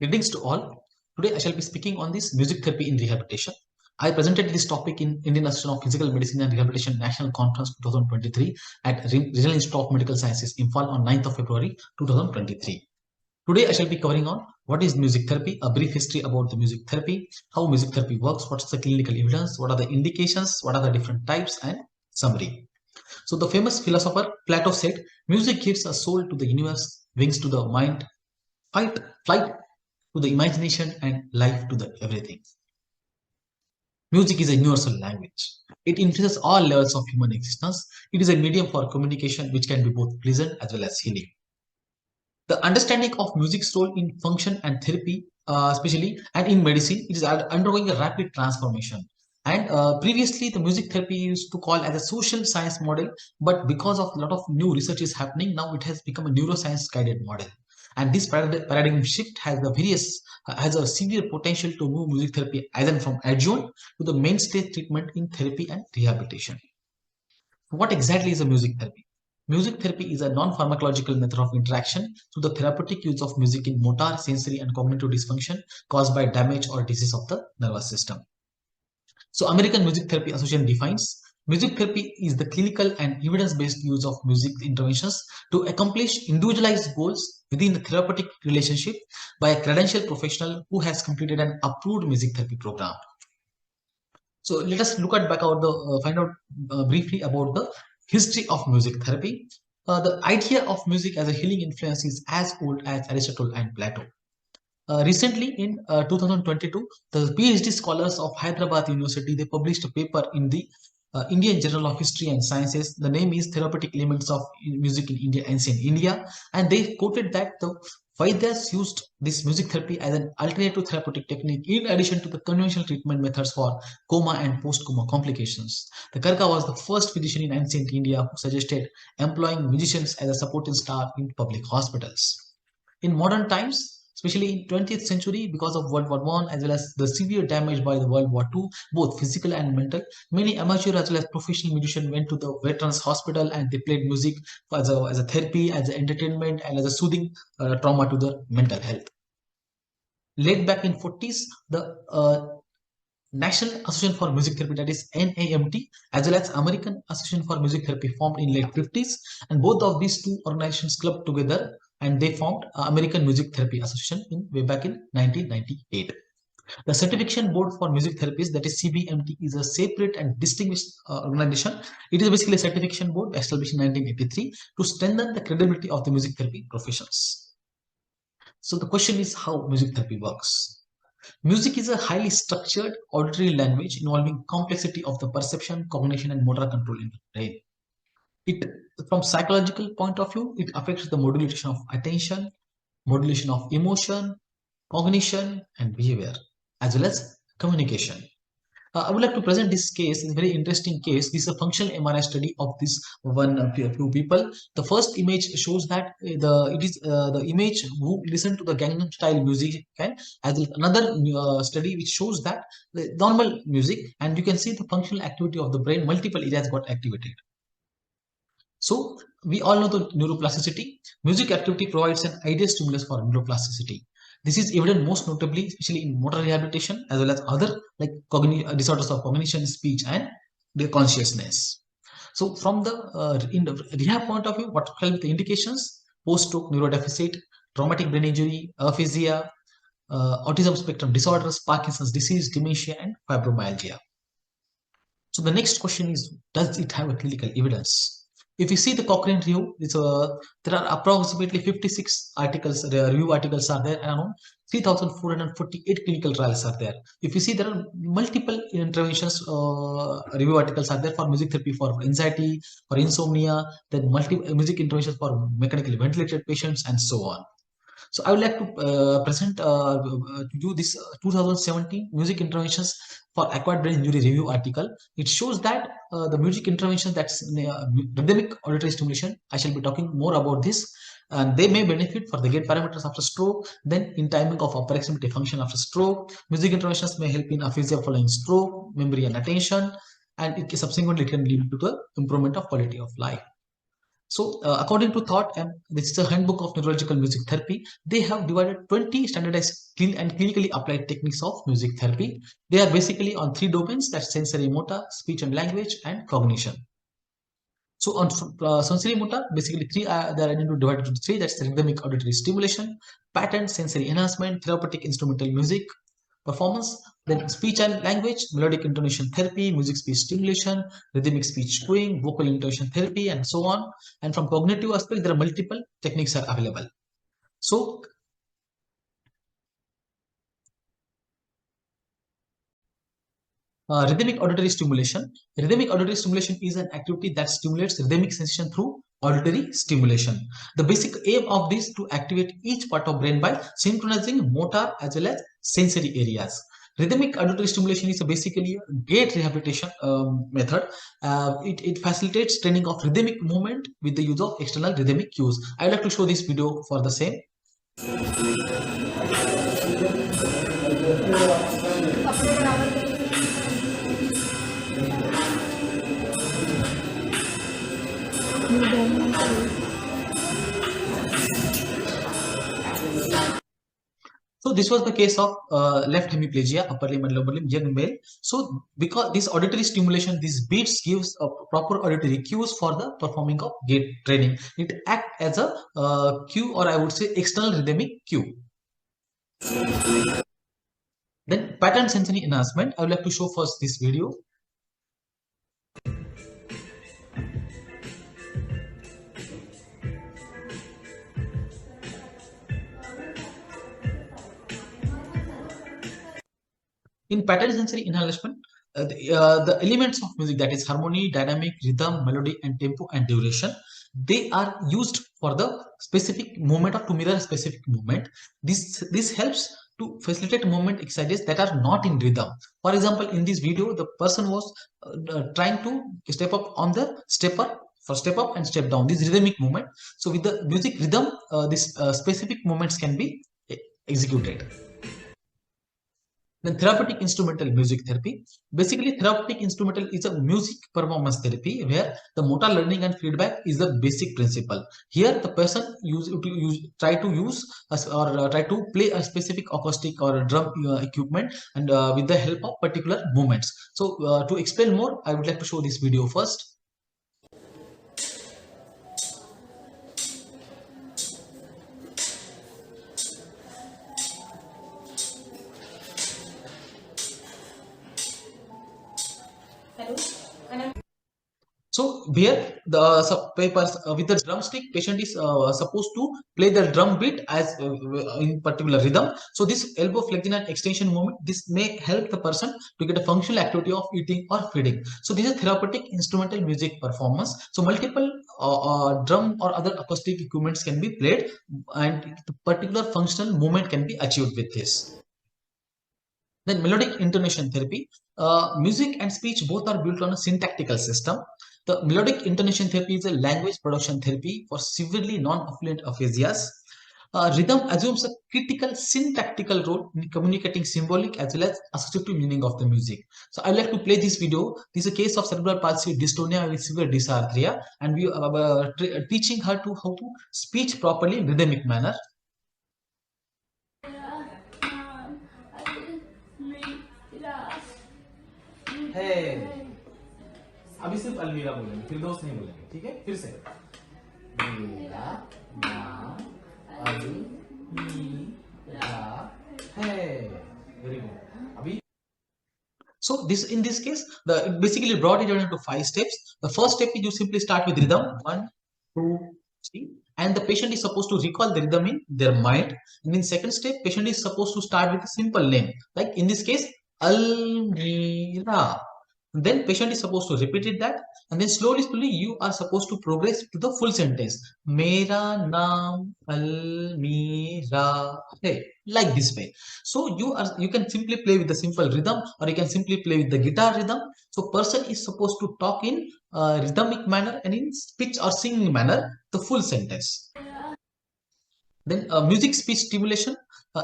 Greetings to all. Today I shall be speaking on this music therapy in rehabilitation. I presented this topic in Indian Association of Physical Medicine and Rehabilitation National Conference 2023 at Regional Institute of Medical Sciences, Imphal on 9th of February 2023. Today I shall be covering on what is music therapy, a brief history about the music therapy, how music therapy works, what's the clinical evidence, what are the indications, what are the different types, and summary. So the famous philosopher Plato said, music gives a soul to the universe, wings to the mind, flight to the imagination, and life to the everything. Music is a universal language. It influences all levels of human existence. It is a medium for communication which can be both pleasant as well as healing. The understanding of music's role in function and therapy, especially and in medicine, it is undergoing a rapid transformation. And previously, the music therapy used to call as a social science model, but because of a lot of new research is happening, now it has become a neuroscience guided model. And this paradigm shift has a severe potential to move music therapy either from adjunct to the mainstay treatment in therapy and rehabilitation. What exactly is a music therapy? Music therapy is a non-pharmacological method of interaction through the therapeutic use of music in motor, sensory, and cognitive dysfunction caused by damage or disease of the nervous system. So, American Music Therapy Association defines music therapy is the clinical and evidence-based use of music interventions to accomplish individualized goals within the therapeutic relationship by a credentialed professional who has completed an approved music therapy program. So let us look at find out briefly about the history of music therapy. The idea of music as a healing influence is as old as Aristotle and Plato. Recently, in 2022, the PhD scholars of Hyderabad University they published a paper in the Indian Journal of History and Sciences. The name is Therapeutic Elements of Music in India, Ancient India, and they quoted that the Vaidyas used this music therapy as an alternative therapeutic technique in addition to the conventional treatment methods for coma and post-coma complications. The Karka was the first physician in ancient India who suggested employing musicians as a supporting staff in public hospitals. In modern times, especially in 20th century, because of World War I as well as the severe damage by the World War II, both physical and mental, many amateur as well as professional musicians went to the Veterans Hospital and they played music as a therapy, as an entertainment, and as a soothing trauma to the mental health. Late back in 40s, the National Association for Music Therapy, that is NAMT, as well as American Association for Music Therapy formed in late 50s, and both of these two organizations clubbed together and they formed American Music Therapy Association way back in 1998. The Certification Board for Music Therapists, that is CBMT, is a separate and distinguished organization. It is basically a certification board established in 1983 to strengthen the credibility of the music therapy professions. So the question is how music therapy works. Music is a highly structured auditory language involving complexity of the perception, cognition, and motor control in the brain. It, from psychological point of view, it affects the modulation of attention, modulation of emotion, cognition, and behavior, as well as communication. I would like to present this case. It's a very interesting case. This is a functional MRI study of this few people. The first image shows that the image who listen to the Gangnam Style music, and as well another study which shows that the normal music, and you can see the functional activity of the brain. Multiple areas got activated. So we all know the neuroplasticity. Music activity provides an ideal stimulus for neuroplasticity. This is evident most notably, especially in motor rehabilitation, as well as other like disorders of cognition, speech, and the consciousness. So, from the in the rehab point of view, what are the indications? Post-stroke neurodeficit, traumatic brain injury, aphasia, autism spectrum disorders, Parkinson's disease, dementia, and fibromyalgia. So, the next question is: does it have a clinical evidence? If you see the Cochrane review, there are approximately 56 articles, review articles are there, and around 3,448 clinical trials are there. If you see, there are multiple interventions, review articles are there for music therapy, for anxiety, for insomnia, then multiple music interventions for mechanically ventilated patients, and so on. So I would like to present to you this 2017 music interventions for acquired brain injury review article. It shows that the music intervention, that's rhythmic auditory stimulation. I shall be talking more about this. And they may benefit for the gait parameters after stroke, then in timing of upper extremity function after stroke. Music interventions may help in aphasia following stroke, memory and attention, and it subsequently can lead to the improvement of quality of life. So, according to Thought, this is a handbook of neurological music therapy. They have divided 20 standardized and clinically applied techniques of music therapy. They are basically on three domains: that's sensory motor, speech and language, and cognition. So on sensory motor, basically they are divided into three. That's rhythmic auditory stimulation, pattern sensory enhancement, therapeutic instrumental music performance. Then speech and language, melodic intonation therapy, music speech stimulation, rhythmic speech cueing, vocal intonation therapy, and so on. And from cognitive aspect, there are multiple techniques are available. So rhythmic auditory stimulation. Rhythmic auditory stimulation is an activity that stimulates rhythmic sensation through auditory stimulation. The basic aim of this is to activate each part of brain by synchronizing motor as well as sensory areas. Rhythmic auditory stimulation is basically a gait rehabilitation method. It facilitates training of rhythmic movement with the use of external rhythmic cues. I would like to show this video for the same. So this was the case of left hemiplegia, upper limb and lower limb, young male. So because this auditory stimulation, these beats gives a proper auditory cues for the performing of gait training. It acts as a cue, or I would say external rhythmic cue. Then pattern sensory enhancement. I would like to show first this video. In pattern sensory enhancement, the elements of music, that is harmony, dynamic, rhythm, melody, and tempo and duration, they are used for the specific movement or to mirror a specific movement. This helps to facilitate movement exercises that are not in rhythm. For example, in this video, the person was trying to step up on the stepper for step up and step down. This rhythmic movement. So with the music rhythm, this specific movements can be executed. Then therapeutic instrumental music therapy. Basically, therapeutic instrumental is a music performance therapy where the motor learning and feedback is the basic principle. Here, the person try to play a specific acoustic or drum equipment and with the help of particular movements. So, to explain more, I would like to show this video first. So here the papers with the drumstick, patient is supposed to play the drum beat as in particular rhythm. So this elbow flexion and extension movement, this may help the person to get a functional activity of eating or feeding. So this is therapeutic instrumental music performance. So multiple drum or other acoustic equipments can be played, and the particular functional movement can be achieved with this. Then melodic intonation therapy. Music and speech both are built on a syntactical system. The melodic intonation therapy is a language production therapy for severely non-affluent aphasias. Rhythm assumes a critical syntactical role in communicating symbolic as well as associative meaning of the music. So I would like to play this video. This is a case of cerebral palsy dystonia with severe dysarthria, and we are teaching her to how to speak properly in rhythmic manner. है अभी सिर्फ अलमीरा बोलेंगे, फिर दोस्त नहीं बोलेंगे, ठीक है? फिर से मेरा नाम अलमीरा है. Very good. अभी So in this case, it basically brought it down into 5 steps. The first step is you simply start with rhythm 1, 2, 3, and the patient is supposed to recall the rhythm in their mind. And in second step, patient is supposed to start with a simple name, like in this case, Almira. Then patient is supposed to repeat it that, and then slowly you are supposed to progress to the full sentence. Mera naam Almira hai, like this way. So you can simply play with the simple rhythm, or you can simply play with the guitar rhythm. So person is supposed to talk in rhythmic manner and in speech or singing manner the full sentence. Then music speech stimulation,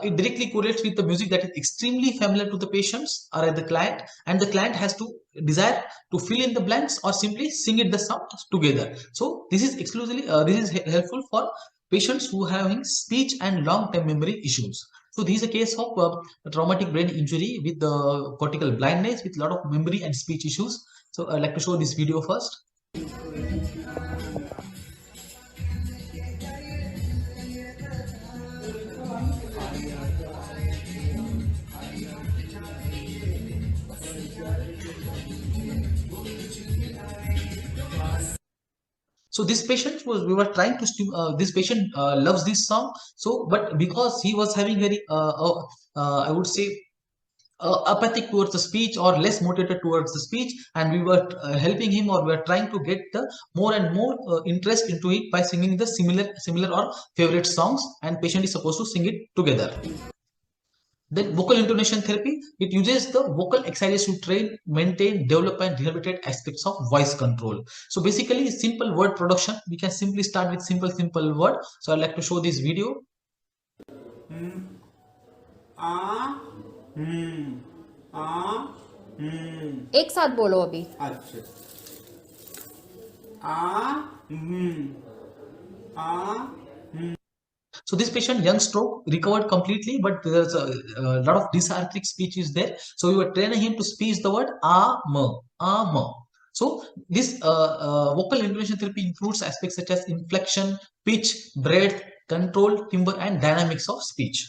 it directly correlates with the music that is extremely familiar to the patients or the client, and the client has to desire to fill in the blanks or simply sing it the sound together. So this is exclusively helpful for patients who are having speech and long-term memory issues. So this is a case of traumatic brain injury with the cortical blindness with a lot of memory and speech issues. So I'd like to show this video first. So this patient was, we were trying to this patient loves this song. So but because he was having very I would say apathic towards the speech or less motivated towards the speech, and we were helping him, or we were trying to get the more and more interest into it by singing the similar or favorite songs, and patient is supposed to sing it together. Then vocal intonation therapy, it uses the vocal exercises to train, maintain, develop and rehabilitate aspects of voice control. So basically simple word production, we can simply start with simple word. So I'd like to show this video. एक साथ बोलो अभी. अच्छा. So this patient, young stroke, recovered completely, but there's a lot of dysarthric speech is there. So we were training him to speak the word m. So this vocal intonation therapy includes aspects such as inflection, pitch, breadth, control, timbre, and dynamics of speech.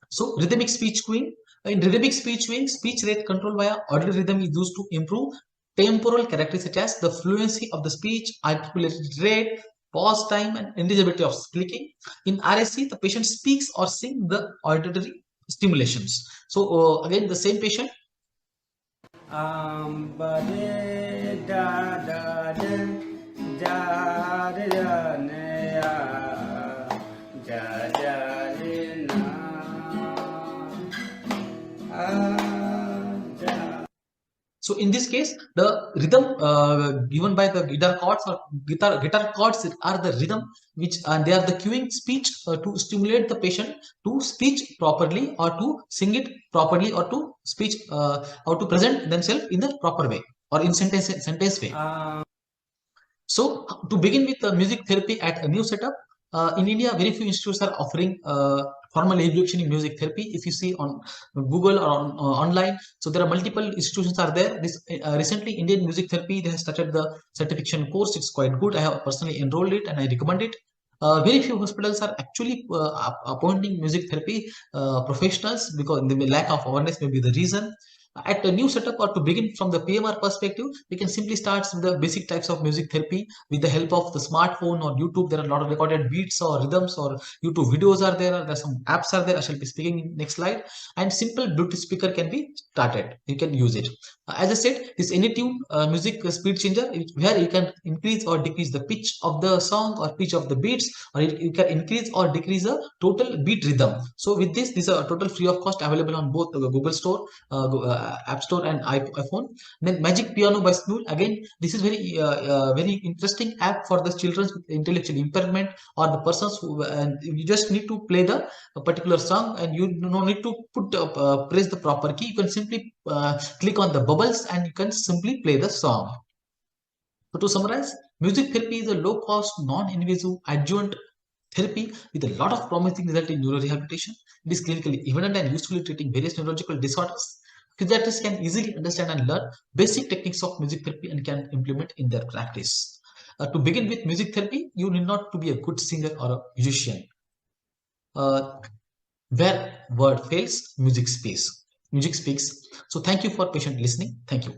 So rhythmic speech cueing. In rhythmic speech cueing, speech rate control via auditory rhythm is used to improve temporal characteristics such as the fluency of the speech, articulation rate, pause time, and intelligibility of speaking. In RSC, the patient speaks or sings the auditory stimulations. So again, the same patient. So in this case, the rhythm given by the guitar chords or guitar chords are the rhythm which, and they are the cueing speech to stimulate the patient to speak properly or to sing it properly or to speech or to present themselves in the proper way or in sentence way. So to begin with music therapy at a new setup, in India, very few institutes are offering formal education in music therapy. If you see on Google or on, online, so there are multiple institutions are there. This recently, Indian music therapy, they have started the certification course. It's quite good. I have personally enrolled it and I recommend it. Very few hospitals are actually appointing music therapy professionals because the lack of awareness may be the reason. At a new setup or to begin from the PMR perspective, we can simply start with the basic types of music therapy with the help of the smartphone or YouTube. There are a lot of recorded beats or rhythms or YouTube videos are there. There are some apps are there. I shall be speaking in next slide. And simple Bluetooth speaker can be started. You can use it. As I said, this AnyTune music speed changer, where you can increase or decrease the pitch of the song or pitch of the beats, or you can increase or decrease the total beat rhythm. So with this is a total free of cost available on both Google Store, App Store and iPhone. Then Magic Piano by Snool. Again, this is very interesting app for the children with intellectual impairment or the persons who, and you just need to play the particular song and you do not need to press the proper key. You can simply click on the bubbles and you can simply play the song. So to summarize, music therapy is a low-cost, non-invasive adjunct therapy with a lot of promising result in neurorehabilitation. It is clinically evident and useful in treating various neurological disorders. Physiatrists can easily understand and learn basic techniques of music therapy and can implement in their practice. To begin with music therapy, you need not to be a good singer or a musician. Where word fails, music speaks. Music speaks. So thank you for patient listening. Thank you.